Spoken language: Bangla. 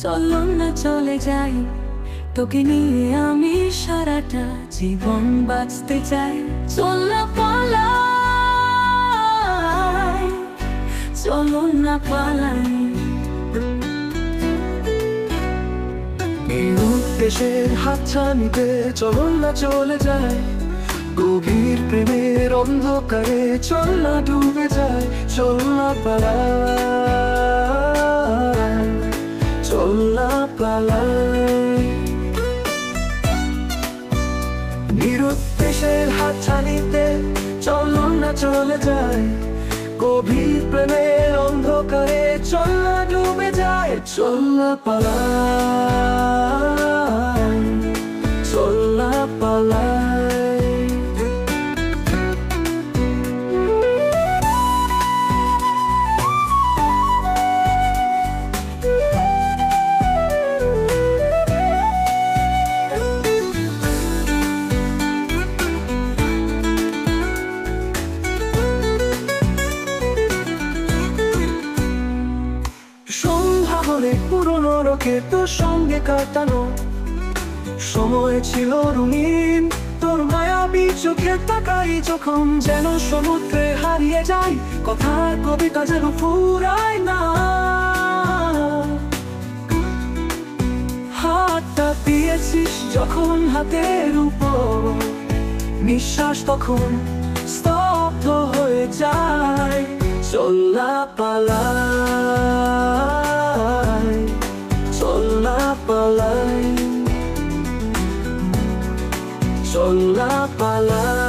চলো না চলে যাই, তোকে নিয়ে আমি সারাটা জীবন বাঁচতে চাই। চল না পালাই, চলো না পালাই। এই উদ্দেশ্যের হাতছানিতে চলো না চলে যায়, গভীর প্রেমের অন্ধকারে চল না ডুবে যায়। চল না পালাই, চল না পালাই। নিরুদ্দেশের হাতছানিতে চলো না চলে যায়, গভীর প্রেমের অন্ধকারে চল না ডুবে যায়। চল না পালাই, চল না পালাই। সন্ধ্যা হলে পুরনো রোকে তোর সঙ্গে কাটানো সময় ছিল রঙিন, তোর মায়াবী চোখে তাকাই যখন যেন সমুদ্রে হারিয়ে যায়। কথার কবিতা যেন ফুরায় না, হাতটা দিয়েছিস যখন হাতের উপর, নিঃশ্বাস তখন স্তব্ধ হয়ে যায়। চল না পালাই, চল না পালাই, চল না পালাই।